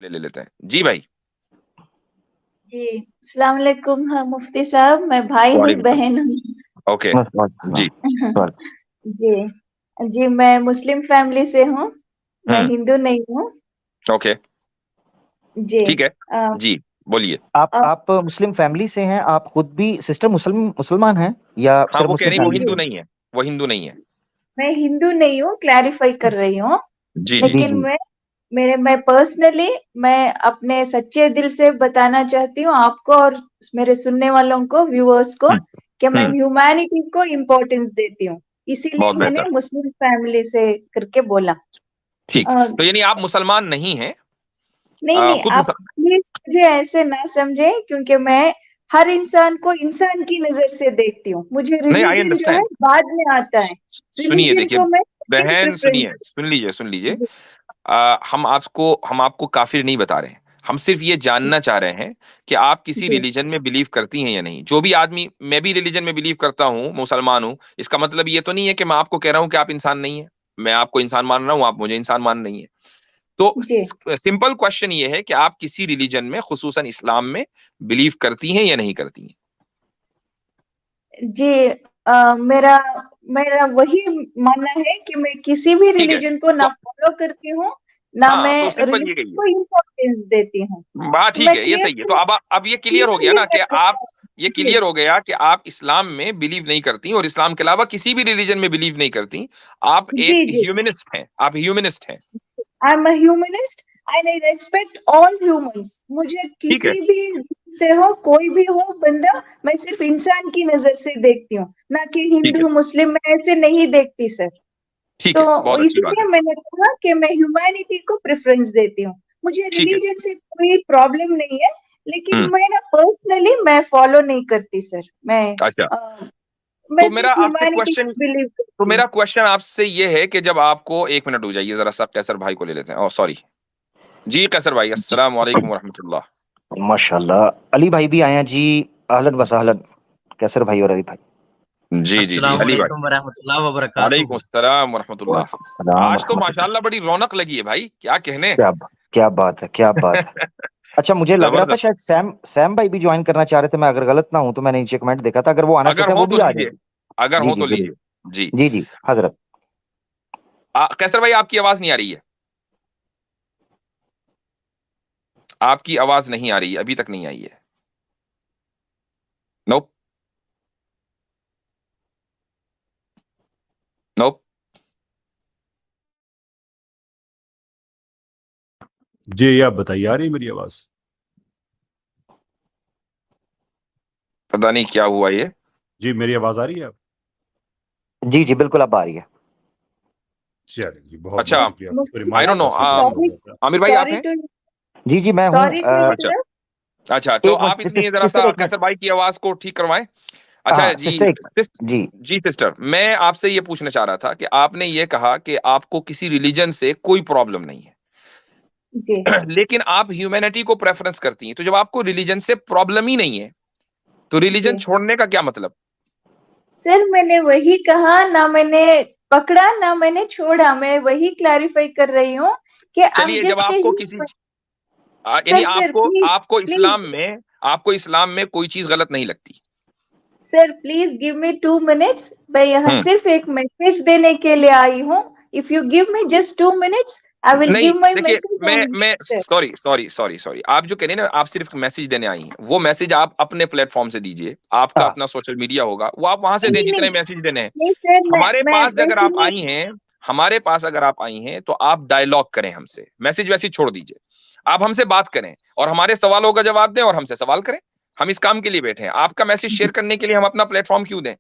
ले लेते हैं। जी भाई। जी अस्सलाम वालेकुम। हाँ, मुफ्ती साहब, मैं भाई नहीं वालेकुम बहन हूँ। सलाम। ओके। जी। जी जी, मैं मुस्लिम फैमिली से हूँ, मैं हम्म। हिंदू नहीं हूँ। ओके। जी। ठीक है। अ, जी बोलिए। अ, आप मुस्लिम फैमिली से हैं? आप खुद भी सिस्टर मुसलमान हैं या हाँ, सिर्फ वो कह मुस्लिम रही वो फैमिली हिंदू से? नहीं है, वो हिंदू नहीं है। मैं हिंदू नहीं हूँ, क्लैरिफाई कर रही हूँ। जी जी जी लेकिन जी। जी। मैं पर्सनली, मैं अपने सच्चे दिल से बताना चाहती हूँ आपको और मेरे सुनने वालों को, व्यूअर्स को, हम्म। कि मैं हम्म। ह्यूमैनिटी को इम्पोर्टेंस देती हूँ। इसीलिए बहुत मैंने बेहतर। मुस्लिम फैमिली से करके बोला। ठीक। अ, तो यानी आप मुसलमान नहीं हैं? नहीं नहीं, खुद आप प्लीज मुझे ऐसे ना समझे, क्योंकि मैं हर इंसान को इंसान की नजर से देखती हूँ। मुझे नहीं, आई रिलीजन जो है अंडरस्टैंड। बाद में आता है। सुनिए रिलीजन देखिए को मैं सेकंड बहन, प्रेफरेंस सुनिए, सुन लीजिए। देती हम आपको काफिर नहीं बता रहे हैं। हम सिर्फ ये हूँ। जानना चाह रहे हैं कि आप किसी जी रिलीजन में बिलीव करती हैं या नहीं। जो भी आदमी, मैं भी रिलीजन में बिलीव करता हूँ, मुसलमान हूँ, इसका मतलब ये तो नहीं है कि मैं आपको कह रहा हूँ कि आप इंसान नहीं है। मैं आपको इंसान मान रहा हूँ, आप मुझे इंसान मान रही हैं। तो जी सिंपल क्वेश्चन ये है कि आप किसी रिलीजन में, खुसूसन इस्लाम में, बिलीव करती हैं या नहीं करती हैं? जी। मेरा मेरा वही मानना है कि मैं किसी भी ठीक है। रिलीजन को ना तो फॉलो करती हूँ, ना हाँ, मैं तो सिंपल ये रिलीजन कहिए। को इम्पोर्टेंस देती हूँ। बात ठीक मैं है, ये सही है। तो क्लियर अब ये क्लियर हो गया क्लियरली ना कि मैं आप, बता ये जी क्लियर हो गया कि आप इस्लाम में बिलीव नहीं करती और इस्लाम के अलावा किसी भी रिलीजन में बिलीव नहीं करती। आप जी एक जी। ह्यूमनिस्ट हैं, आप ह्यूमनिस्ट हैं। I am a humanist and I respect all humans. मुझे ठीक है। किसी भी से हो, कोई भी हो बंदा, मैं सिर्फ इंसान की नजर से देखती हूँ, ना कि ठीक है। हिंदू मुस्लिम, मैं ऐसे नहीं देखती सर। ठीक तो है, बहुत अच्छी बात इसीलिए है। मैंने कहा कि मैं ह्यूमैनिटी को प्रेफरेंस देती हूँ। मुझे ठीक है। रिलीजन से कोई प्रॉब्लम नहीं है, लेकिन हम्म। मैं ना पर्सनली मैं फॉलो नहीं करती सर। अच्छा। अ, मैं तो मेरा सिर्फ आपसे ह्यूमैनिटी क्वेश्चन को बिलीव तो करती हूँ। मेरा क्वेश्चन आपसे ये है कि जब आपको, एक मिनट हो जाइए जरा सा, कैसर भाई को ले लेते हैं। Oh sorry. जी कैसर भाई, जी। अस्सलाम वालेकुम वरहमतुल्लाह। माशाल्लाह, अली भाई भी आए हैं जी। अहलन वसहलन, कैसर भाई और अली भाई। जी जी जी, अस्सलाम अली भाई। वालेकुम वरहमतुल्लाह वालेकुम वबरकातुहू। अस्सलाम वरहमतुल्लाह। वालेकुम सलाम आज तो रहमतुल्लाह। माशाल्लाह बड़ी रौनक लगी है भाई, क्या कहने। क्या बात है, क्या बात है। अच्छा, मुझे लग रहा था जबरदस्त। शायद सैम भाई भी ज्वाइन करना चाह रहे थे। मैं अगर गलत ना हूं तो मैंने नीचे कमेंट देखा था, अगर वो आना अगर चाहते हैं हो वो तो भी आ लीजिए, जाए। अगर जी हो जी तो जरूर। लीजिए। जी। जी जी हजरत। कैसर भाई, आपकी आवाज नहीं आ रही है। आपकी आवाज नहीं आ रही है, अभी तक नहीं आई है। नोप। नोप। जी आप बताइए, आ रही है मेरी आवाज? पता नहीं क्या हुआ ये। जी मेरी आवाज आ रही है आप? जी जी बिल्कुल अब आ रही है। चलिए जी, बहुत बहुत अच्छा। शुक्रिया। Sorry, Mufti I mike don't know. का स्विच ऑफ हो सॉरी, गया था। आमिर भाई आप सॉरी हैं? टू जी जी मैं हूँ। सॉरी टू अच्छा। इंटरप्ट। अच्छा, तो एक आप मिनट इतनी जरा सिस्टर, सा एक मिनट। कैसर भाई की आवाज को ठीक करवाएं। अच्छा हाँ जी। सिस्टर, एक मिनट। जी जी सिस्टर, मैं आपसे ये पूछना चाह रहा था कि आपने ये कहा कि आपको किसी रिलीजन से कोई प्रॉब्लम नहीं है, जी लेकिन आप ह्यूमैनिटी को प्रेफरेंस करती हैं। तो जब आपको रिलीजन से प्रॉब्लम ही नहीं है, तो रिलीजन जी छोड़ने का क्या मतलब? सर, मैंने वही कहा ना, मैंने पकड़ा ना मैंने छोड़ा। मैं वही क्लैरिफाई कर रही हूँ कि आई एम चलिए, जब जस्ट आपको किसी, यानी सर सर आपको प्लीज आपको प्लीज इस्लाम में, आपको इस्लाम में कोई चीज गलत नहीं लगती। Sir please give me 2 minutes. मैं यहाँ हम्म। सिर्फ एक मैसेज देने के लिए आई हूँ। If you give me just 2 minutes, I will नहीं गिव माई देखिए, मैसेज ऑन मैं sir. Sorry sorry sorry sorry, आप जो कह रहे हैं ना, आप सिर्फ मैसेज देने आई हैं, वो मैसेज आप अपने प्लेटफॉर्म से दीजिए। आपका हाँ अपना सोशल मीडिया होगा, वो आप वहां से दें नहीं नहीं जितने मैसेज देने हैं। नहीं सर, हमारे पास अगर आप इसीलिए आई हैं, हमारे पास अगर आप आई हैं, तो आप डायलॉग करें हमसे, मैसेज वैसे छोड़ दीजिए। आप हमसे बात करें और हमारे सवालों का जवाब दें और हमसे सवाल करें। हम इस काम के लिए बैठे हैं। आपका मैसेज शेयर करने के लिए हम अपना प्लेटफॉर्म क्यों दें?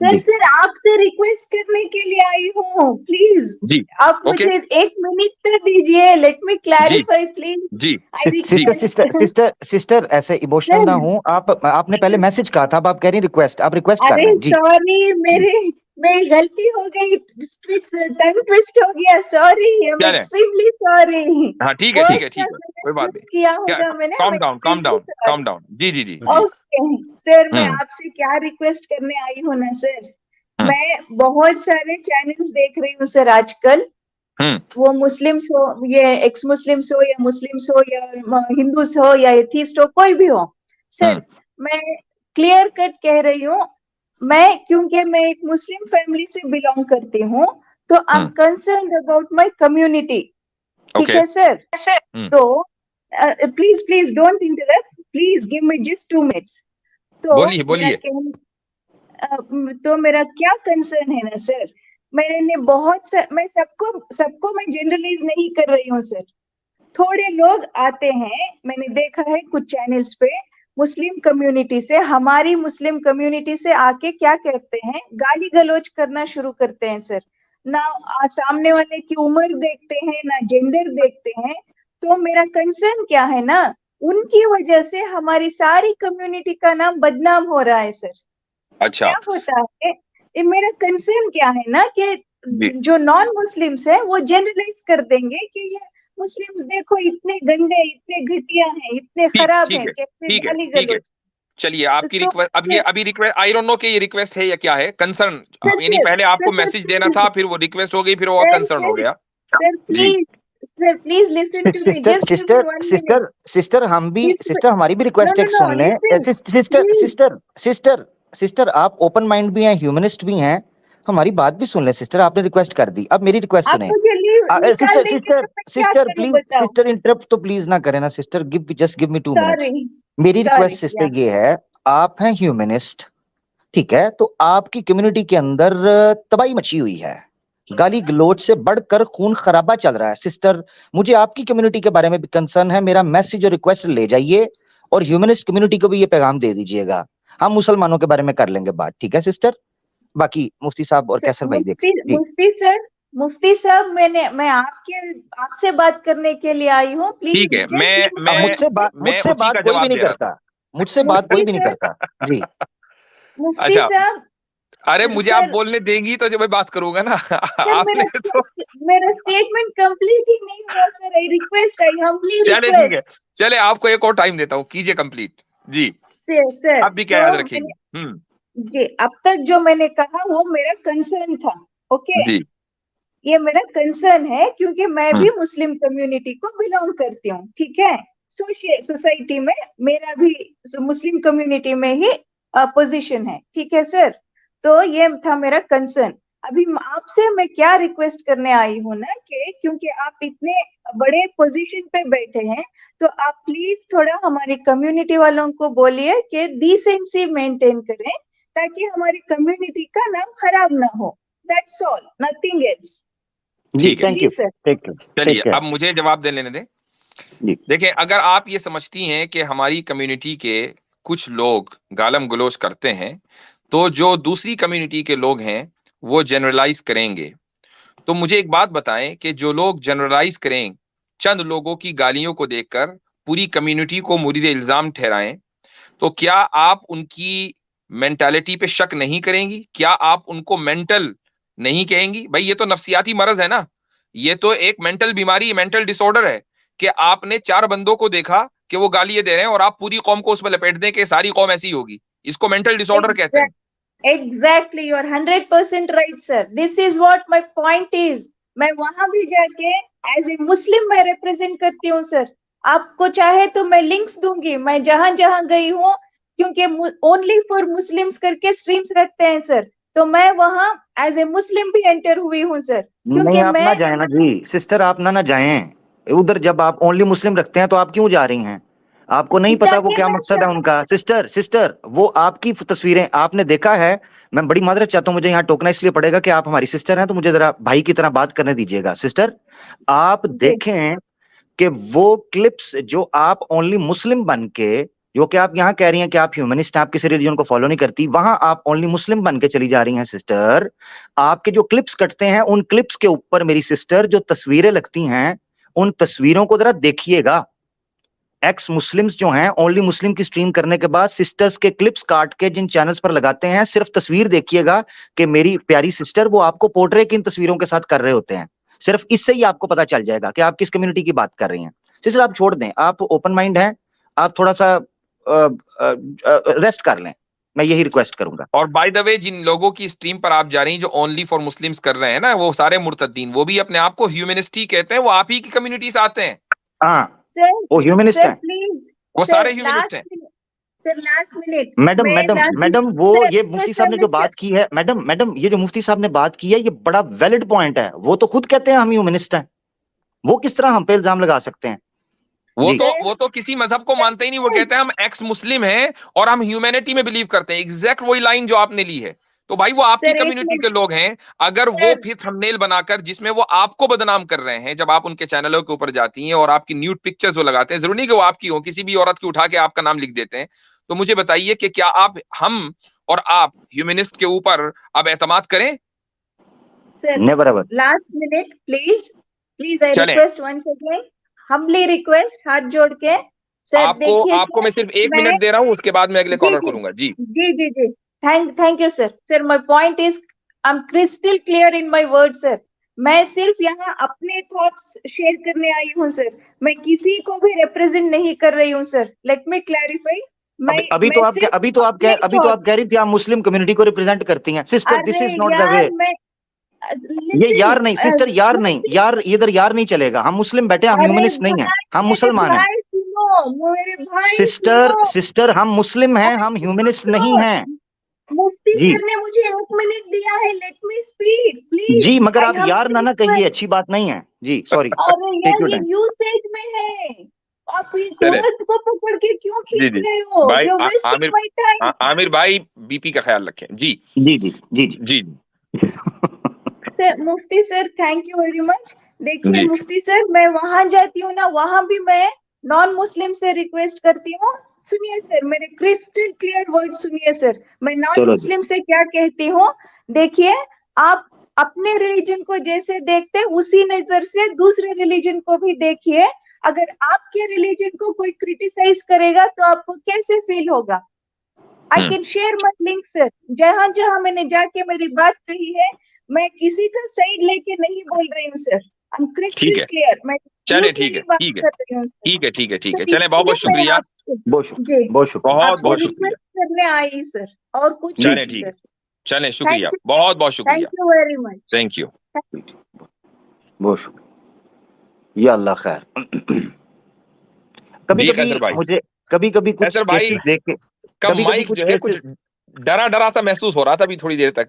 सर जी सर आपसे रिक्वेस्ट करने के लिए आई हूँ, प्लीज। जी। आप ओके। मुझे 1 मिनट तो दीजिए, लेट मी जी क्लैरिफाई प्लीज। जी आई जी। Sister sister request sister sister ऐसे इमोशनल ना सर। हो आप। आपने पहले मैसेज कहा था, अब आप कह रही रिक्वेस्ट, आप रिक्वेस्ट कर अरे रहे हैं जी। सॉरी, जी मेरी गलती हो गई, टंग ट्विस्ट हो गया। सॉरी, आई एम क्या लें? Extremely sorry. हाँ ठीक है, ठीक वर्ड है, का ठीक है, कोई बात नहीं। मिसयूज किया क्या? होगा मैंने। I am calm down, calm extremely down, calm sorry. Down. जी जी जी जी। ओके सर, मैं हम्म। आपसे क्या रिक्वेस्ट करने आई हूँ ना सर। हम्म। मैं बहुत सारे चैनल्स देख रही हूँ सर आजकल। वो मुस्लिम्स हो, ये एक्स मुस्लिम्स हो, या मुस्लिम्स हो, या हिंदूस हो, या एथीस्ट हो, कोई भी हो सर, मैं क्लियर कट कह रही हूँ, मैं क्योंकि मैं एक मुस्लिम फैमिली से बिलोंग करती हूँ, तो I am concern about my community, ठीक है सर। तो please please don't interrupt, please give me just 2 minutes. तो बोलिए। तो मेरा क्या कंसर्न है ना सर, मैंने मैं सबको मैं जनरलाइज नहीं कर रही हूँ सर, थोड़े लोग आते हैं, मैंने देखा है कुछ चैनल्स पे, मुस्लिम कम्युनिटी से, हमारी मुस्लिम कम्युनिटी से आके क्या करते हैं, गाली गलौज करना शुरू करते हैं सर, ना सामने वाले की उम्र देखते हैं, ना जेंडर देखते हैं। तो मेरा कंसर्न क्या है ना, उनकी वजह से हमारी सारी कम्युनिटी का नाम बदनाम हो रहा है सर। अच्छा, क्या होता है, मेरा कंसर्न क्या है ना कि जो नॉन मुस्लिम्स है वो जनरलाइज कर देंगे कि ये मुस्लिम्स देखो इतने गंदे, इतने घटिया हैं, इतने खराब हैं, कैसे गाली गलौज। चलिए आपकी रिक्वेस्ट, अब ये अभी रिक्वेस्ट, आई डोंट नो कि ये रिक्वेस्ट है या क्या है, कंसर्न, यानी पहले आपको मैसेज देना था, फिर वो रिक्वेस्ट हो गई, फिर वो कंसर्न हो गया। Sir please listen to me, just sister हम भी, सिस्टर हमारी भी रिक्वेस्ट एक सुन लें। सिस्टर आप ओपन माइंड भी हैं, ह्यूमनिस्ट भी हैं, हमारी बात भी सुन लें सिस्टर। आपने रिक्वेस्ट कर दी, अब मेरी रिक्वेस्ट सुने। सिस्टर प्लीज, सिस्टर इंटरप्ट तो प्लीज ना करें ना sister, just give me 2 minutes. मेरी रिक्वेस्ट सिस्टर ये है, आप हैं ह्यूमनिस्ट, ठीक है, तो आपकी कम्युनिटी के अंदर तबाही मची हुई है, गाली गलोच से बढ़कर खून खराबा चल रहा है। सिस्टर मुझे आपकी कम्युनिटी के बारे में भी कंसर्न है, मेरा मैसेज और रिक्वेस्ट ले जाइए और ह्यूमनिस्ट कम्युनिटी को भी ये पैगाम दे दीजिएगा। हम मुसलमानों के बारे में कर लेंगे बात, ठीक है सिस्टर। बाकी मुफ्ती साहब और कैसर भाई देखिए। मुफ्ती साहब मैं आपसे बात करने के लिए आई हूँ, प्लीज। ठीक है, मैं मुझसे बात कोई भी नहीं करता, मुझसे बात कोई भी नहीं करता जी। मुफ्ती साहब, अरे मुझे आप बोलने देंगी तो जो मैं बात करूंगा ना। आपने तो मेरा स्टेटमेंट कंप्लीट ही नहीं हुआ sir, I request, I humbly चले ठीक है, चले आपको एक और टाइम देता हूँ, कीजिए कंप्लीट जी सर। आप भी क्या याद रखेंगे? जी, अब तक जो मैंने कहा वो मेरा कंसर्न था, ओके जी, ये मेरा कंसर्न है क्योंकि मैं भी मुस्लिम कम्युनिटी को बिलोंग करती हूँ, ठीक है, सोसाइटी में मेरा भी मुस्लिम कम्युनिटी में ही पोजीशन है, ठीक है सर। तो ये था मेरा कंसर्न। अभी आपसे मैं क्या रिक्वेस्ट करने आई हूँ ना कि क्योंकि आप इतने बड़े पोजीशन पे बैठे हैं, तो आप प्लीज थोड़ा हमारी कम्युनिटी वालों को बोलिए कि डिसेंसी मेंटेन करें ताकि हमारी कम्युनिटी का नाम खराब ना हो। That's all, nothing else. ठीक है, थैंक यू सर। चलिए अब मुझे जवाब दे लेने दें। देखिए, अगर आप ये समझती हैं कि हमारी कम्युनिटी के कुछ लोग गालम गलोच करते हैं, तो जो दूसरी कम्युनिटी के लोग हैं वो जनरलाइज करेंगे, तो मुझे एक बात बताएं कि जो लोग जनरलाइज करें, चंद लोगों की गालियों को देखकर पूरी कम्युनिटी को मुरीद इल्जाम ठहराएं, तो क्या आप उनकी मेंटालिटी पे शक नहीं करेंगी? क्या आप उनको मेंटल नहीं कहेंगी? भाई ये तो नफ्सियाती मरज है ना, ये तो एक मेंटल बीमारी, मेंटल डिसऑर्डर है कि आपने 4 बंदों को देखा कि वो गालियां दे रहे हैं और आप पूरी कौम को उसमें लपेट दें कि सारी कौम ऐसी होगी। इसको मेंटल डिसऑर्डर कहते हैं। Exactly, you're 100% right, sir. This is what my point is. मैं वहां भी जाके एज ए मुस्लिम मैं रिप्रेजेंट करती हूँ सर। आपको चाहे तो मैं लिंक्स दूंगी, मैं जहां जहां गई हूँ, क्योंकि ओनली फॉर मुस्लिम्स करके स्ट्रीम्स रखते हैं सर, तो मैं वहां एज ए मुस्लिम भी एंटर हुई हूँ सर। नहीं आप ना जाए ना जी सिस्टर, आप ना जाएं उधर। जब आप ओनली मुस्लिम रखते हैं तो आप क्यों जा रही हैं? आपको नहीं पता वो क्या मकसद है उनका? सिस्टर वो आपकी तस्वीरें आपने देखा है। मैं बड़ी माजरत चाहता हूँ, मुझे यहाँ टोकना इसलिए पड़ेगा कि आप हमारी सिस्टर हैं, तो मुझे जरा भाई की तरह बात करने दीजिएगा। सिस्टर आप देखें कि वो क्लिप्स जो आप ओनली मुस्लिम बन के, जो कि आप यहाँ कह रही हैं कि आप ह्यूमनिस्ट हैं, आप किसी रिलीजन को फॉलो नहीं करती, वहां आप ओनली मुस्लिम बन के चली जा रही हैं। सिस्टर आपके जो क्लिप्स कटते हैं, उन क्लिप्स के ऊपर मेरी सिस्टर जो तस्वीरें लगती हैं, उन तस्वीरों को जरा देखिएगा। एक्स मुस्लिम्स जो हैं, ओनली मुस्लिम की स्ट्रीम करने के बाद सिस्टर्स के क्लिप्स काट के जिन चैनल्स पर लगाते हैं, सिर्फ तस्वीर देखिएगा कि मेरी प्यारी सिस्टर वो आपको पोर्ट्रे किन तस्वीरों के साथ कर रहे होते हैं। सिर्फ इससे ही आपको पता चल जाएगा कि आप किस कम्युनिटी की बात कर रही हैं। सिस्टर आप छोड़ दें, आप ओपन माइंड हैं, आप थोड़ा सा रेस्ट कर लें, मैं यही रिक्वेस्ट करूंगा। और बाय द वे, जिन लोगों की स्ट्रीम पर आप जा रही हैं जो ओनली फॉर मुस्लिम्स कर रहे हैं ना, वो सारे मुर्तद्दीन, वो भी अपने आप को ह्यूमनिस्ट ही कहते हैं, वो आप ही की कम्युनिटी से आते हैं, हाँ सर वो ह्यूमनिस्ट सर है। प्लीज वो सर सारे ह्यूमनिस्ट हैं। Sir last minute madam madam madam वो सर, ये सर, मुफ्ती सर, साहब ने जो सर, बात की है, मैडम ये जो मुफ्ती साहब ने बात की है, ये बड़ा वैलिड पॉइंट है। वो तो खुद कहते हैं हम ह्यूमनिस्ट हैं, वो किस तरह हम पे इल्जाम लगा सकते हैं? वो जी। तो किसी मजहब को मानते ही नहीं, वो कहते हैं हम एक्स मुस्लिम हैं और हम ह्यूमैनिटी में बिलीव करते हैं। एग्जैक्ट वही लाइन जो आपने ली है। तो भाई वो आपकी सर, एक कम्युनिटी मिनट। के लोग हैं। अगर वो सर, फिर थंबनेल बनाकर जिसमें वो आपको बदनाम कर रहे हैं, जब आप उनके चैनलों के ऊपर जाती हैं और आपकी न्यूड पिक्चर्स वो लगाते हैं, जरूरी नहीं कि वो आपकी हो, किसी भी औरत की उठा के आपका नाम लिख देते हैं, तो मुझे बताइए कि क्या हम और आप ह्यूमनिस्ट के ऊपर अब एतमाद करें? Sir never ever. Last minute please I चलें। Request once again, humbly request, हाथ जोड़ के। सर आपको मैं सिर्फ 1 मिनट दे रहा हूं, उसके बाद मैं अगले कॉलर को लूंगा। जी जी thank you sir. Sir my point is I am crystal clear in my word sir. मैं सिर्फ यहाँ अपने थॉट्स शेयर करने आई हूँ सर, मैं किसी को भी रिप्रेजेंट नहीं कर रही हूँ सर। Let me clarify. अभी तो आप कह रही थी आप मुस्लिम कम्युनिटी को रिप्रेजेंट करती हैं। Sister this is not the way. ये यार नहीं सिस्टर, यार नहीं, यार इधर यार नहीं चलेगा। हम मुस्लिम बैठे, हम ह्यूमनिस्ट नहीं है, हम मुसलमान हैं। सिस्टर हम मुस्लिम हैं, हम ह्यूमनिस्ट नहीं हैं। मुफ्ती जी सर ने मुझे 1 मिनट दिया है, लेट मी स्पीक प्लीज। जी, मगर आप यार ना कहिए, अच्छी बात नहीं है जी, सॉरी। और ये यूसेज में है, आप ये वर्ड को पकड़ के क्यों खींच रहे हो? भाई You're wasting my time. Aamir भाई बीपी का ख्याल रखें। जी जी जी जी जी जी sir Mufti sir thank you very much. देखिए जी मुफ्ती सर, मैं वहां जाती हूँ ना, वहां भी मैं नॉन मुस्लिम से रिक्वेस्ट करती हूँ। सुनिए सर, मेरे क्रिस्टल क्लियर वर्ड सुनिए सर। मैं नॉन मुस्लिम से क्या कहती हूँ, देखिए आप अपने रिलीजन को जैसे देखते उसी नजर से दूसरे रिलीजन को भी देखिए। अगर आपके रिलीजन को कोई क्रिटिसाइज करेगा तो आपको कैसे फील होगा? I can share my link sir. जहां जहां मैंने जाके मेरी बात कही है, मैं किसी का साइड लेके नहीं बोल रही हूँ sir. I am crystal clear. मैं चले ठीक है ठीक है चले, बहुत बहुत शुक्रिया, बहुत शुक्रिया। रिक्वेस्ट करने आई सर, और कुछ चले नहीं ठीक है, सर। चले शुक्रिया, बहुत बहुत शुक्रिया, thank you very much. Thank you, बहुत शुक्रिया। या अल्लाह खैर। कभी कभी कुछ केसेस देख के कभी माइक जो है कुछ डरा सा महसूस हो रहा था अभी थोड़ी देर तक।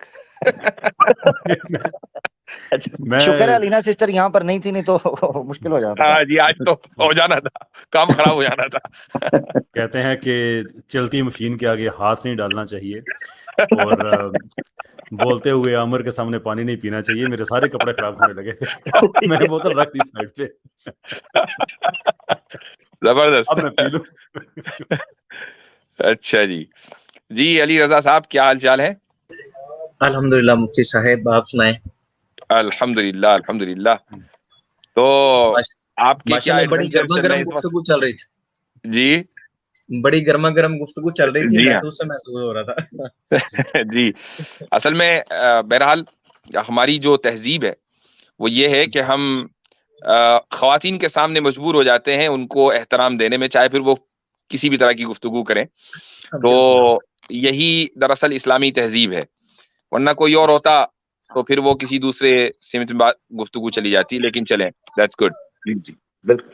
शुक्र है अलीना सिस्टर यहाँ पर नहीं थी, नहीं तो मुश्किल हो जाता। हाँ जी, आज तो हो जाना था, काम खराब हो जाना था। कहते हैं कि चलती मशीन के आगे हाथ नहीं डालना चाहिए, और बोलते हुए आमिर के सामने पानी नहीं पीना चाहिए। मेरे सारे कपड़े खराब होने लगे थे। मैंने बोतल रख दी साइड पे। जबरदस्त, अब मैं पी लूं। अच्छा जी अली रजा साहब, क्या हाल चाल है? अल्हम्दुलिल्लाह मुफ्ती साहब, आप सुनाएं। अल्हम्दुलिल्लाह। तो आपके क्या बड़ी गर्मा-गर्म गुफ्तगू चल रही थी जी, बड़ी गर्मा-गर्म गुफ्तगू चल रही थी, मैं तो उससे महसूस हो रहा था। जी असल में बहरहाल हमारी जो तहजीब है वो ये है कि हम ख्वातीन के सामने मजबूर हो जाते हैं उनको एहतराम देने में, चाहे फिर वो किसी भी तरह की गुफ्तगू करें। तो यही दरअसल इस्लामी तहजीब है, वरना कोई और होता तो फिर वो किसी दूसरे सिमत में गुफ्तगू चली जाती। लेकिन चलें, दैट्स गुड। जी बिल्कुल।